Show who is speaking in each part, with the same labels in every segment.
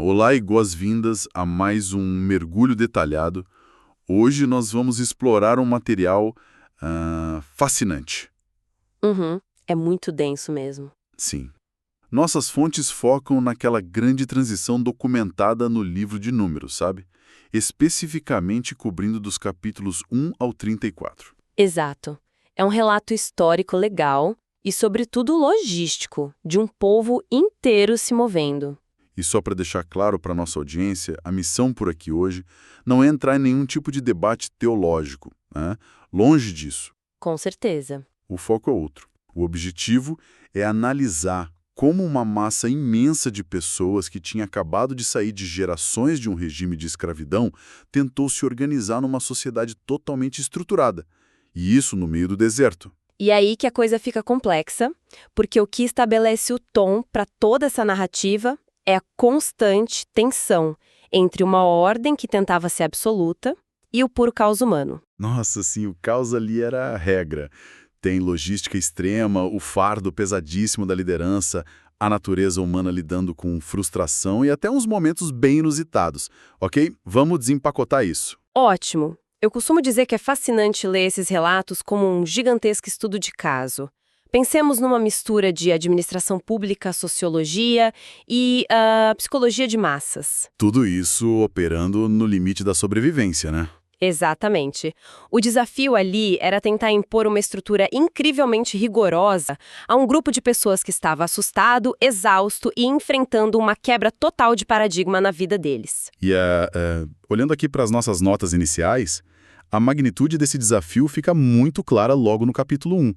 Speaker 1: Olá e boas-vindas a mais um mergulho detalhado. Hoje nós vamos explorar um material fascinante.
Speaker 2: É muito denso mesmo.
Speaker 1: Sim. Nossas fontes focam naquela grande transição documentada no livro de Números, sabe? Especificamente cobrindo dos capítulos 1 ao 34.
Speaker 2: Exato. É um relato histórico legal e, sobretudo, logístico, de um povo inteiro se movendo.
Speaker 1: E só para deixar claro para nossa audiência, a missão por aqui hoje não é entrar em nenhum tipo de debate teológico, né? Longe disso.
Speaker 2: Com certeza.
Speaker 1: O foco é outro. O objetivo é analisar como uma massa imensa de pessoas que tinha acabado de sair de gerações de um regime de escravidão tentou se organizar numa sociedade totalmente estruturada. E isso no meio do deserto.
Speaker 2: E aí que a coisa fica complexa, porque o que estabelece o tom para toda essa narrativa é a constante tensão entre uma ordem que tentava ser absoluta e o puro caos humano.
Speaker 1: Nossa, sim, o caos ali era a regra. Tem logística extrema, o fardo pesadíssimo da liderança, a natureza humana lidando com frustração e até uns momentos bem inusitados. Ok? Vamos desempacotar isso.
Speaker 2: Ótimo! Eu costumo dizer que é fascinante ler esses relatos como um gigantesco estudo de caso. Pensemos numa mistura de administração pública, sociologia e psicologia de massas.
Speaker 1: Tudo isso operando no limite da sobrevivência, né?
Speaker 2: Exatamente. O desafio ali era tentar impor uma estrutura incrivelmente rigorosa a um grupo de pessoas que estava assustado, exausto e enfrentando uma quebra total de paradigma na vida deles.
Speaker 1: E olhando aqui para as nossas notas iniciais, a magnitude desse desafio fica muito clara logo no capítulo 1.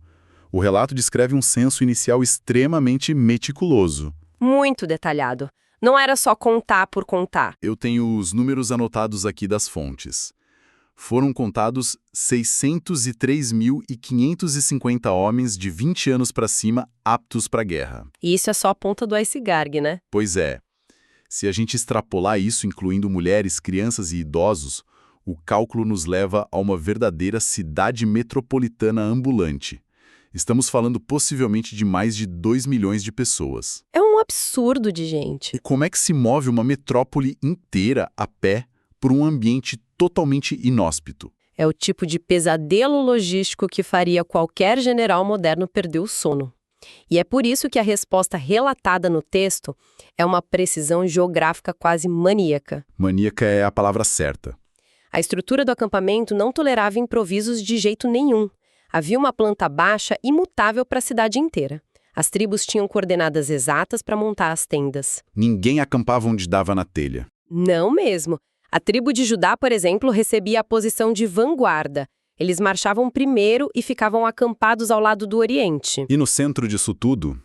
Speaker 1: O relato descreve um censo inicial extremamente meticuloso.
Speaker 2: Muito detalhado. Não era só contar por contar.
Speaker 1: Eu tenho os números anotados aqui das fontes. Foram contados 603.550 homens de 20 anos para cima aptos para a guerra.
Speaker 2: E isso é só a ponta do iceberg, né?
Speaker 1: Pois é. Se a gente extrapolar isso, incluindo mulheres, crianças e idosos, o cálculo nos leva a uma verdadeira cidade metropolitana ambulante. Estamos falando possivelmente de mais de 2 milhões de pessoas.
Speaker 2: É um absurdo de gente.
Speaker 1: E como é que se move uma metrópole inteira a pé por um ambiente totalmente inóspito?
Speaker 2: É o tipo de pesadelo logístico que faria qualquer general moderno perder o sono. E é por isso que a resposta relatada no texto é uma precisão geográfica quase maníaca.
Speaker 1: Maníaca é a palavra certa.
Speaker 2: A estrutura do acampamento não tolerava improvisos de jeito nenhum. Havia uma planta baixa imutável para a cidade inteira. As tribos tinham coordenadas exatas para montar as tendas.
Speaker 1: Ninguém acampava onde dava na telha.
Speaker 2: Não mesmo. A tribo de Judá, por exemplo, recebia a posição de vanguarda. Eles marchavam primeiro e ficavam acampados ao lado do Oriente.
Speaker 1: E no centro disso tudo,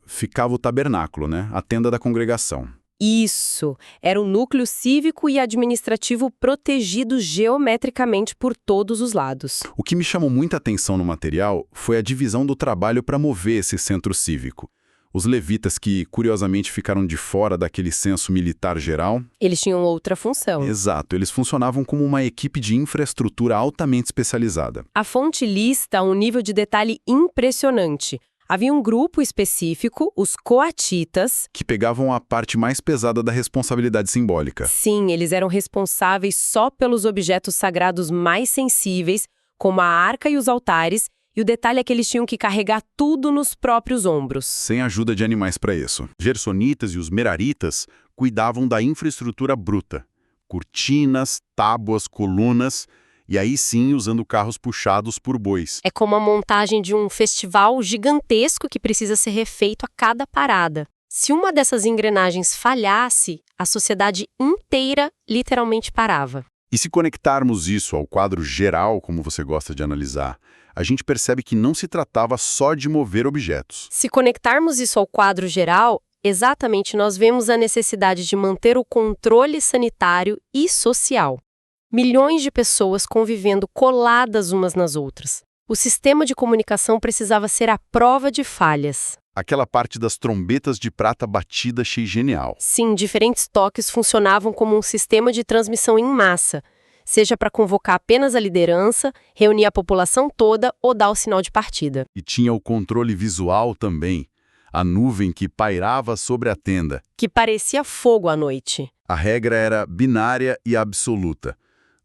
Speaker 1: ficava o tabernáculo, né? A tenda da congregação.
Speaker 2: Isso! Era um núcleo cívico e administrativo protegido geometricamente por todos os lados.
Speaker 1: O que me chamou muita atenção no material foi a divisão do trabalho para mover esse centro cívico. Os levitas que, curiosamente, ficaram de fora daquele censo militar geral...
Speaker 2: Eles tinham outra função.
Speaker 1: Exato, eles funcionavam como uma equipe de infraestrutura altamente especializada.
Speaker 2: A fonte lista um nível de detalhe impressionante. Havia um grupo específico, os coatitas...
Speaker 1: Que pegavam a parte mais pesada da responsabilidade simbólica.
Speaker 2: Sim, eles eram responsáveis só pelos objetos sagrados mais sensíveis, como a arca e os altares, e o detalhe é que eles tinham que carregar tudo nos próprios ombros.
Speaker 1: Sem ajuda de animais para isso. Gersonitas e os meraritas cuidavam da infraestrutura bruta. Cortinas, tábuas, colunas... E aí sim, usando carros puxados por bois.
Speaker 2: É como a montagem de um festival gigantesco que precisa ser refeito a cada parada. Se uma dessas engrenagens falhasse, a sociedade inteira literalmente parava.
Speaker 1: E se conectarmos isso ao quadro geral, como você gosta de analisar, a gente percebe que não se tratava só de mover objetos.
Speaker 2: Se conectarmos isso ao quadro geral, exatamente nós vemos a necessidade de manter o controle sanitário e social. Milhões de pessoas convivendo coladas umas nas outras. O sistema de comunicação precisava ser à prova de falhas.
Speaker 1: Aquela parte das trombetas de prata batida achei genial.
Speaker 2: Sim, diferentes toques funcionavam como um sistema de transmissão em massa, seja para convocar apenas a liderança, reunir a população toda ou dar o sinal de partida.
Speaker 1: E tinha o controle visual também. a nuvem que pairava sobre a tenda.
Speaker 2: Que parecia fogo à noite.
Speaker 1: A regra era binária e absoluta.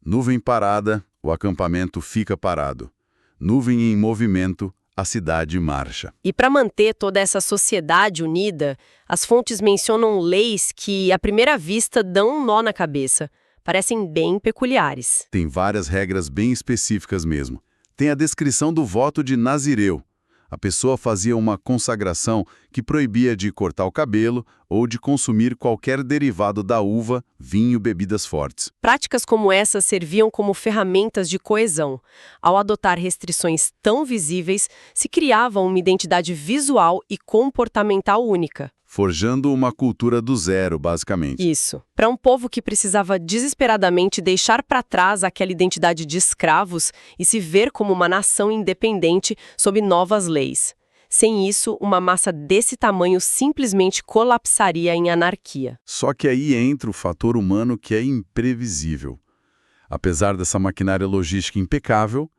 Speaker 1: Nuvem parada, o acampamento fica parado. Nuvem em movimento, a cidade marcha.
Speaker 2: E para manter toda essa sociedade unida, as fontes mencionam leis que, à primeira vista, dão um nó na cabeça. Parecem bem peculiares.
Speaker 1: Tem várias regras bem específicas mesmo. Tem a descrição do voto de Nazireu. A pessoa fazia uma consagração que proibia de cortar o cabelo ou de consumir qualquer derivado da uva, vinho, bebidas fortes.
Speaker 2: Práticas como essas serviam como ferramentas de coesão. Ao adotar restrições tão visíveis, se criava uma identidade visual e comportamental única.
Speaker 1: Forjando uma cultura do zero, basicamente.
Speaker 2: Isso. Para um povo que precisava desesperadamente deixar para trás aquela identidade de escravos e se ver como uma nação independente sob novas leis. Sem isso, uma massa desse tamanho simplesmente colapsaria em anarquia.
Speaker 1: Só que aí entra o fator humano que é imprevisível. Apesar dessa maquinária logística impecável,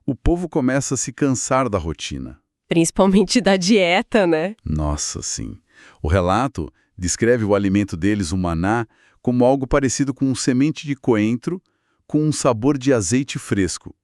Speaker 1: o povo começa a se cansar da rotina.
Speaker 2: Principalmente da dieta, né?
Speaker 1: Nossa, sim. O relato descreve o alimento deles, o maná, como algo parecido com semente de coentro, com um sabor de azeite fresco.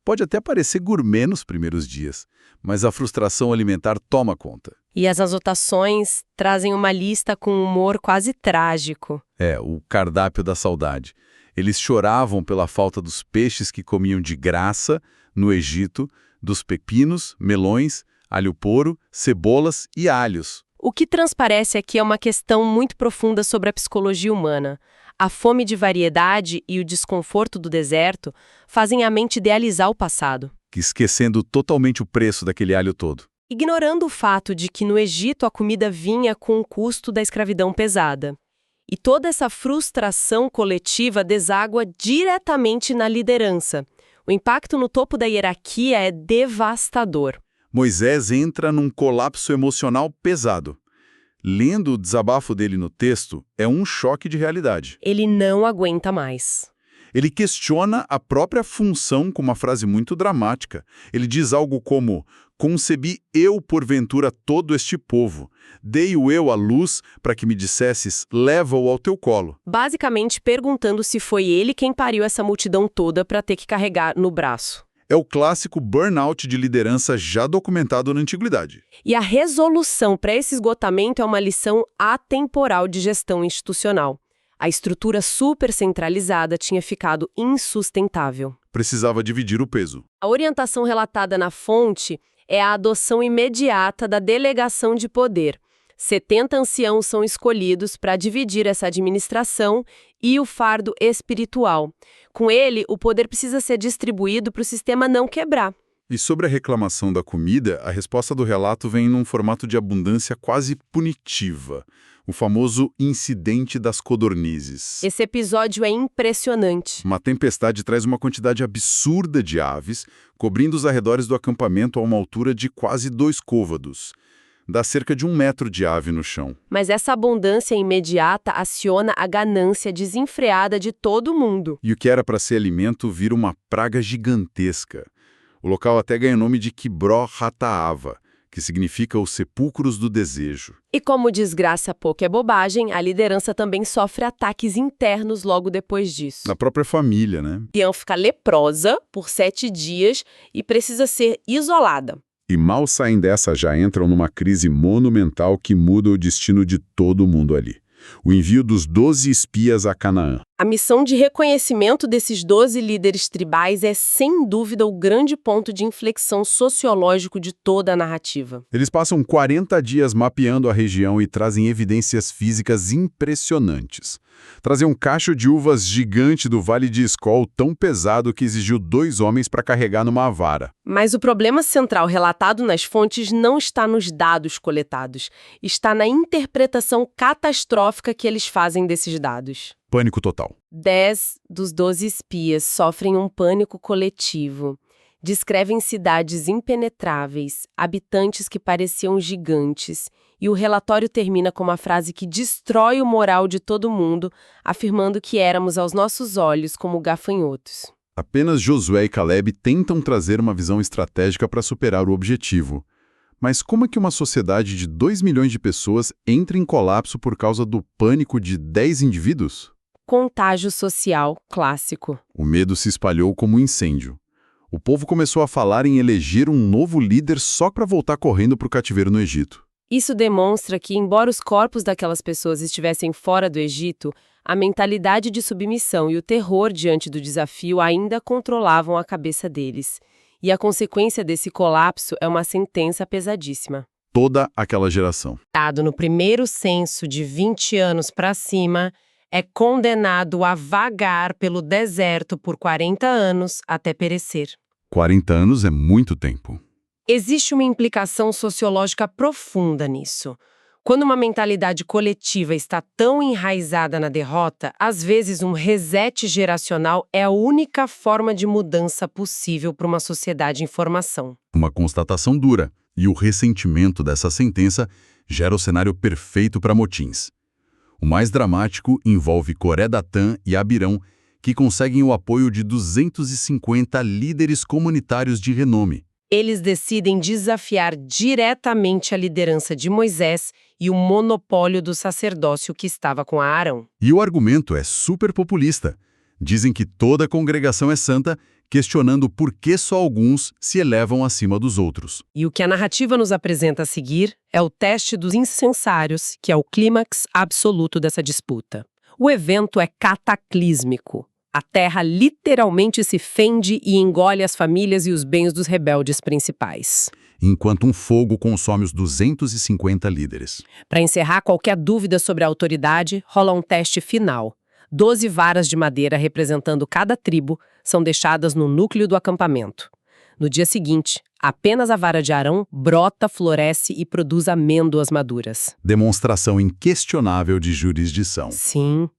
Speaker 1: Pode até parecer gourmet nos primeiros dias, mas a frustração alimentar toma conta.
Speaker 2: E as anotações trazem uma lista com um humor quase trágico.
Speaker 1: O cardápio da saudade. Eles choravam pela falta dos peixes que comiam de graça no Egito, dos pepinos, melões, alho-poro, cebolas e alhos.
Speaker 2: O que transparece aqui é uma questão muito profunda sobre a psicologia humana. A fome de variedade e o desconforto do deserto fazem a mente idealizar o passado,
Speaker 1: Esquecendo totalmente o preço daquele alho todo.
Speaker 2: ignorando o fato de que no Egito a comida vinha com o custo da escravidão pesada. E toda essa frustração coletiva deságua diretamente na liderança. O impacto no topo da hierarquia é devastador.
Speaker 1: Moisés entra num colapso emocional pesado. Lendo o desabafo dele no texto, é um choque de realidade.
Speaker 2: Ele não aguenta mais.
Speaker 1: Ele questiona a própria função com uma frase muito dramática. Ele diz algo como: concebi eu porventura todo este povo, dei-o eu à luz para que me dissesses, leva-o ao teu colo.
Speaker 2: Basicamente perguntando se foi ele quem pariu essa multidão toda para ter que carregar no braço.
Speaker 1: É o clássico burnout de liderança já documentado na antiguidade.
Speaker 2: E a resolução para esse esgotamento é uma lição atemporal de gestão institucional. A estrutura super centralizada tinha ficado insustentável.
Speaker 1: Precisava dividir o peso.
Speaker 2: A orientação relatada na fonte é a adoção imediata da delegação de poder. 70 anciãos são escolhidos para dividir essa administração e o fardo espiritual. Com ele, o poder precisa ser distribuído para o sistema não quebrar.
Speaker 1: E sobre a reclamação da comida, a resposta do relato vem num formato de abundância quase punitiva. O famoso incidente das codornizes.
Speaker 2: Esse episódio é impressionante.
Speaker 1: Uma tempestade traz uma quantidade absurda de aves, cobrindo os arredores do acampamento a uma altura de quase 2 côvados. Dá cerca de 1 metro de ave no chão.
Speaker 2: Mas essa abundância imediata aciona a ganância desenfreada de todo mundo.
Speaker 1: E o que era para ser alimento vira uma praga gigantesca. O local até ganha o nome de Kibró Hataava, que significa os sepulcros do desejo.
Speaker 2: E como desgraça pouco é bobagem, a liderança também sofre ataques internos logo depois disso.
Speaker 1: Na própria família, né?
Speaker 2: Tian fica leprosa por 7 dias e precisa ser isolada.
Speaker 1: E mal saem dessa, já entram numa crise monumental que muda o destino de todo mundo ali. O envio dos 12 espias a Canaã.
Speaker 2: A missão de reconhecimento desses 12 líderes tribais é, sem dúvida, o grande ponto de inflexão sociológico de toda a narrativa.
Speaker 1: Eles passam 40 dias mapeando a região e trazem evidências físicas impressionantes. Trazem um cacho de uvas gigante do Vale de Escol tão pesado que exigiu 2 homens para carregar numa vara.
Speaker 2: Mas o problema central relatado nas fontes não está nos dados coletados, está na interpretação catastrófica que eles fazem desses dados.
Speaker 1: Pânico total.
Speaker 2: 10 dos 12 espias sofrem um pânico coletivo. Descrevem cidades impenetráveis, habitantes que pareciam gigantes, e o relatório termina com uma frase que destrói o moral de todo mundo, afirmando que éramos aos nossos olhos como gafanhotos.
Speaker 1: Apenas Josué e Caleb tentam trazer uma visão estratégica para superar o objetivo. Mas como é que uma sociedade de 2 milhões de pessoas entra em colapso por causa do pânico de 10 indivíduos?
Speaker 2: Contágio social clássico.
Speaker 1: O medo se espalhou como um incêndio. O povo começou a falar em eleger um novo líder só para voltar correndo para o cativeiro no Egito.
Speaker 2: Isso demonstra que, embora os corpos daquelas pessoas estivessem fora do Egito, a mentalidade de submissão e o terror diante do desafio ainda controlavam a cabeça deles. E a consequência desse colapso é uma sentença pesadíssima.
Speaker 1: Toda aquela geração.
Speaker 2: Dado no primeiro censo de 20 anos para cima, é condenado a vagar pelo deserto por 40 anos até perecer.
Speaker 1: 40 anos é muito tempo.
Speaker 2: Existe uma implicação sociológica profunda nisso. Quando uma mentalidade coletiva está tão enraizada na derrota, às vezes um reset geracional é a única forma de mudança possível para uma sociedade em formação.
Speaker 1: Uma constatação dura, e o ressentimento dessa sentença gera o cenário perfeito para motins. O mais dramático envolve Coré Datã e Abirão, que conseguem o apoio de 250 líderes comunitários de renome.
Speaker 2: Eles decidem desafiar diretamente a liderança de Moisés e o monopólio do sacerdócio que estava com Arão.
Speaker 1: E o argumento é super populista. Dizem que toda a congregação é santa, questionando por que só alguns se elevam acima dos outros.
Speaker 2: E o que a narrativa nos apresenta a seguir é o teste dos incensários, que é o clímax absoluto dessa disputa. O evento é cataclísmico. A terra literalmente se fende e engole as famílias e os bens dos rebeldes principais.
Speaker 1: Enquanto um fogo consome os 250 líderes.
Speaker 2: Para encerrar qualquer dúvida sobre a autoridade, rola um teste final. 12 varas de madeira representando cada tribo são deixadas no núcleo do acampamento. No dia seguinte, apenas a vara de Arão brota, floresce e produz amêndoas maduras.
Speaker 1: Demonstração inquestionável de jurisdição.
Speaker 2: Sim.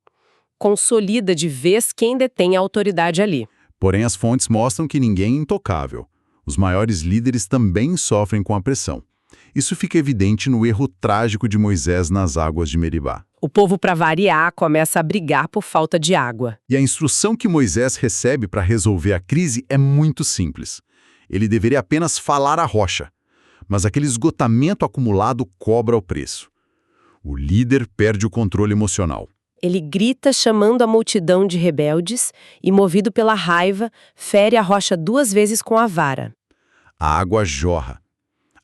Speaker 2: Consolida de vez quem detém a autoridade ali.
Speaker 1: Porém, as fontes mostram que ninguém é intocável. Os maiores líderes também sofrem com a pressão. Isso fica evidente no erro trágico de Moisés nas águas de Meribá.
Speaker 2: O povo, para variar, começa a brigar por falta de água.
Speaker 1: E a instrução que Moisés recebe para resolver a crise é muito simples. Ele deveria apenas falar à rocha, mas aquele esgotamento acumulado cobra o preço. O líder perde o controle emocional.
Speaker 2: Ele grita chamando a multidão de rebeldes e, movido pela raiva, fere a rocha 2 vezes com a vara.
Speaker 1: A água jorra.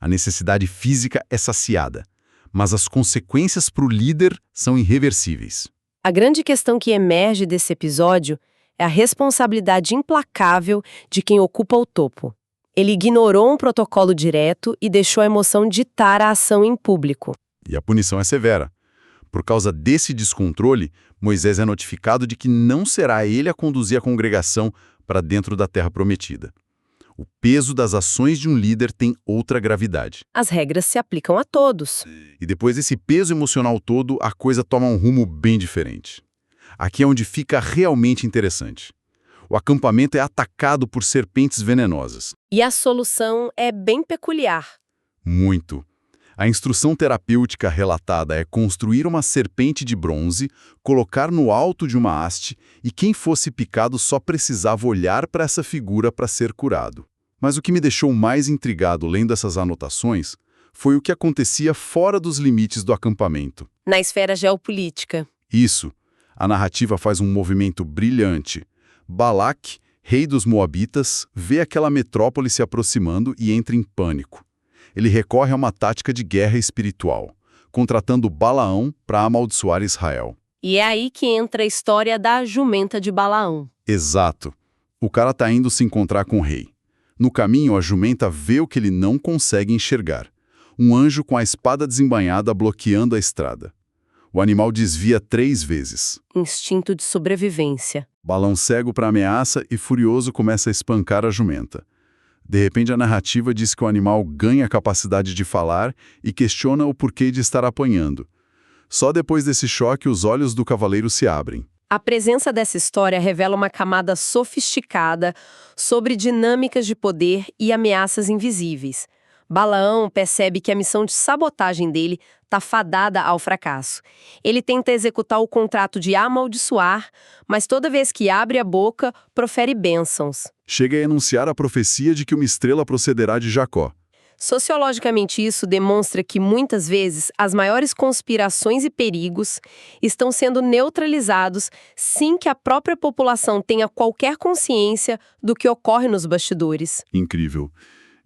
Speaker 1: A necessidade física é saciada, mas as consequências para o líder são irreversíveis.
Speaker 2: A grande questão que emerge desse episódio é a responsabilidade implacável de quem ocupa o topo. Ele ignorou um protocolo direto e deixou a emoção ditar a ação em público.
Speaker 1: E a punição é severa. Por causa desse descontrole, Moisés é notificado de que não será ele a conduzir a congregação para dentro da terra prometida. O peso das ações de um líder tem outra gravidade.
Speaker 2: As regras se aplicam a todos.
Speaker 1: E depois desse peso emocional todo, a coisa toma um rumo bem diferente. Aqui é onde fica realmente interessante. O acampamento é atacado por serpentes venenosas.
Speaker 2: E a solução é bem peculiar.
Speaker 1: Muito. A instrução terapêutica relatada é construir uma serpente de bronze, colocar no alto de uma haste e quem fosse picado só precisava olhar para essa figura para ser curado. Mas o que me deixou mais intrigado lendo essas anotações foi o que acontecia fora dos limites do acampamento.
Speaker 2: Na esfera geopolítica.
Speaker 1: Isso. A narrativa faz um movimento brilhante. Balaque, rei dos Moabitas, vê aquela metrópole se aproximando e entra em pânico. Ele recorre a uma tática de guerra espiritual, contratando Balaão para amaldiçoar Israel.
Speaker 2: E é aí que entra a história da jumenta de Balaão.
Speaker 1: Exato. O cara está indo se encontrar com o rei. No caminho, a jumenta vê o que ele não consegue enxergar. Um anjo com a espada desembainhada bloqueando a estrada. O animal desvia 3 vezes.
Speaker 2: Instinto de sobrevivência.
Speaker 1: Balaão cego para a ameaça e furioso começa a espancar a jumenta. De repente, a narrativa diz que o animal ganha a capacidade de falar e questiona o porquê de estar apanhando. Só depois desse choque, os olhos do cavaleiro se abrem.
Speaker 2: A presença dessa história revela uma camada sofisticada sobre dinâmicas de poder e ameaças invisíveis. Balaão percebe que a missão de sabotagem dele está fadada ao fracasso. Ele tenta executar o contrato de amaldiçoar, mas toda vez que abre a boca, profere bênçãos.
Speaker 1: Chega a enunciar a profecia de que uma estrela procederá de Jacó.
Speaker 2: Sociologicamente, isso demonstra que, muitas vezes, as maiores conspirações e perigos estão sendo neutralizados sem que a própria população tenha qualquer consciência do que ocorre nos bastidores.
Speaker 1: Incrível.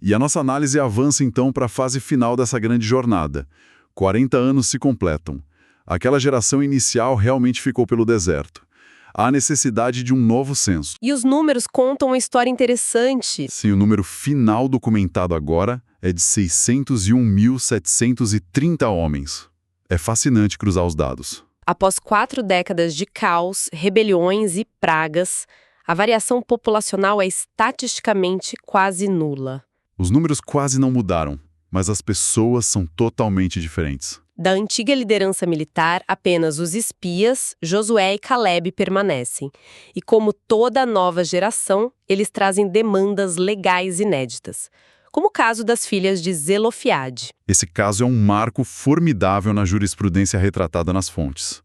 Speaker 1: E a nossa análise avança então para a fase final dessa grande jornada. 40 anos se completam. Aquela geração inicial realmente ficou pelo deserto. Há necessidade de um novo censo.
Speaker 2: E os números contam uma história interessante.
Speaker 1: Sim, o número final documentado agora é de 601.730 homens. É fascinante cruzar os dados.
Speaker 2: Após 4 décadas de caos, rebeliões e pragas, a variação populacional é estatisticamente quase nula.
Speaker 1: Os números quase não mudaram, mas as pessoas são totalmente diferentes.
Speaker 2: Da antiga liderança militar, apenas os espias, Josué e Caleb, permanecem. E como toda nova geração, eles trazem demandas legais inéditas, como o caso das filhas de Zelofiade.
Speaker 1: Esse caso é um marco formidável na jurisprudência retratada nas fontes.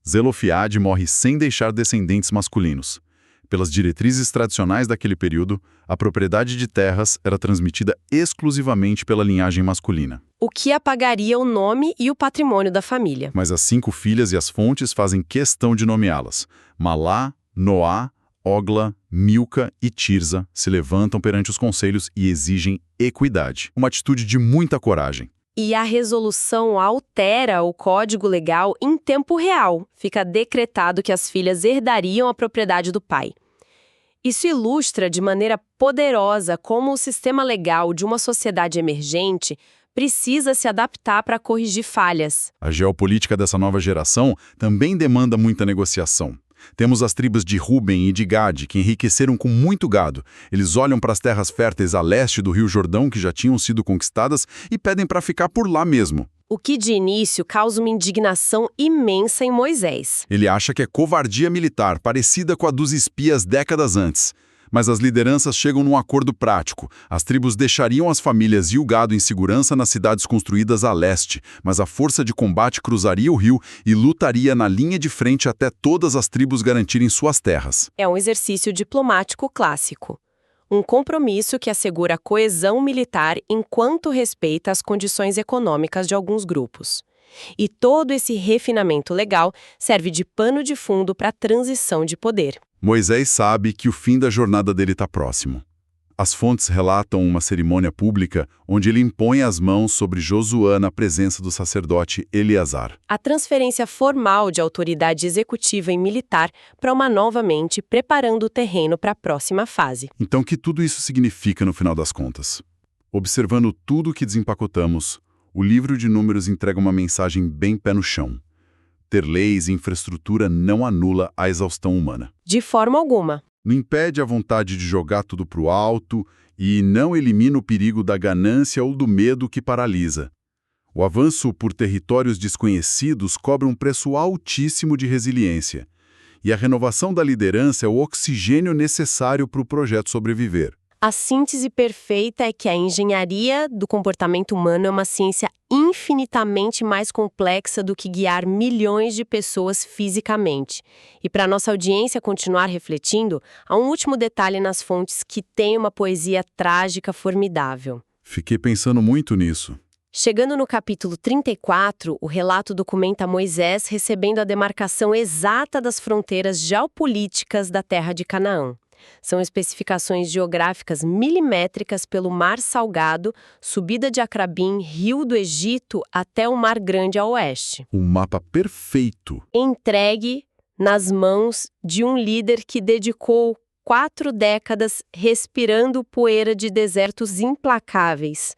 Speaker 1: Zelofiade morre sem deixar descendentes masculinos. Pelas diretrizes tradicionais daquele período, a propriedade de terras era transmitida exclusivamente pela linhagem masculina.
Speaker 2: O que apagaria o nome e o patrimônio da família.
Speaker 1: Mas as 5 filhas e as fontes fazem questão de nomeá-las. Malá, Noá, Ogla, Milca e Tirza se levantam perante os conselhos e exigem equidade. Uma atitude de muita coragem.
Speaker 2: E a resolução altera o código legal em tempo real. Fica decretado que as filhas herdariam a propriedade do pai. Isso ilustra de maneira poderosa como o sistema legal de uma sociedade emergente precisa se adaptar para corrigir falhas.
Speaker 1: A geopolítica dessa nova geração também demanda muita negociação. Temos as tribos de Ruben e de Gade, que enriqueceram com muito gado. Eles olham para as terras férteis a leste do Rio Jordão, que já tinham sido conquistadas, e pedem para ficar por lá mesmo.
Speaker 2: O que de início causa uma indignação imensa em Moisés.
Speaker 1: Ele acha que é covardia militar, parecida com a dos espias décadas antes. Mas as lideranças chegam num acordo prático. As tribos deixariam as famílias e o gado em segurança nas cidades construídas a leste, mas a força de combate cruzaria o rio e lutaria na linha de frente até todas as tribos garantirem suas terras.
Speaker 2: É um exercício diplomático clássico. Um compromisso que assegura a coesão militar enquanto respeita as condições econômicas de alguns grupos. E todo esse refinamento legal serve de pano de fundo para a transição de poder.
Speaker 1: Moisés sabe que o fim da jornada dele está próximo. As fontes relatam uma cerimônia pública onde ele impõe as mãos sobre Josué na presença do sacerdote Eleazar.
Speaker 2: A transferência formal de autoridade executiva e militar para uma nova mente, preparando o terreno para a próxima fase.
Speaker 1: Então, o que tudo isso significa no final das contas? Observando tudo o que desempacotamos, o livro de Números entrega uma mensagem bem pé no chão. Ter leis e infraestrutura não anula a exaustão humana.
Speaker 2: De forma alguma.
Speaker 1: Não impede a vontade de jogar tudo para o alto e não elimina o perigo da ganância ou do medo que paralisa. O avanço por territórios desconhecidos cobra um preço altíssimo de resiliência. E a renovação da liderança é o oxigênio necessário para o projeto sobreviver.
Speaker 2: A síntese perfeita é que a engenharia do comportamento humano é uma ciência infinitamente mais complexa do que guiar milhões de pessoas fisicamente. E para nossa audiência continuar refletindo, há um último detalhe nas fontes que tem uma poesia trágica formidável.
Speaker 1: Fiquei pensando muito nisso.
Speaker 2: Chegando no capítulo 34, o relato documenta Moisés recebendo a demarcação exata das fronteiras geopolíticas da terra de Canaã. São especificações geográficas milimétricas pelo Mar Salgado, subida de Acrabim, Rio do Egito, até o Mar Grande a oeste.
Speaker 1: Um mapa perfeito.
Speaker 2: Entregue nas mãos de um líder que dedicou 4 décadas respirando poeira de desertos implacáveis.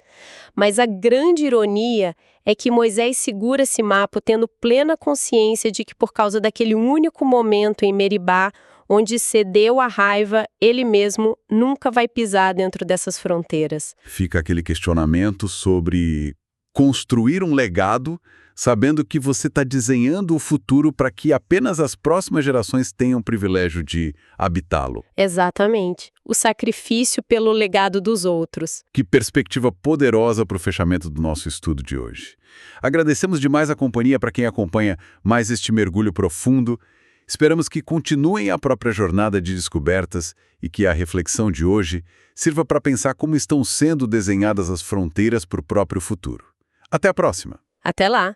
Speaker 2: Mas a grande ironia é que Moisés segura esse mapa tendo plena consciência de que por causa daquele único momento em Meribá, onde cedeu à raiva, ele mesmo nunca vai pisar dentro dessas fronteiras.
Speaker 1: Fica aquele questionamento sobre construir um legado, sabendo que você está desenhando o futuro para que apenas as próximas gerações tenham o privilégio de habitá-lo.
Speaker 2: Exatamente. O sacrifício pelo legado dos outros.
Speaker 1: Que perspectiva poderosa para o fechamento do nosso estudo de hoje. Agradecemos demais a companhia para quem acompanha mais este mergulho profundo
Speaker 3: Esperamos que continuem a própria jornada de descobertas e que a reflexão de hoje sirva para pensar como estão sendo desenhadas as fronteiras para o próprio futuro. Até a próxima!
Speaker 2: Até lá!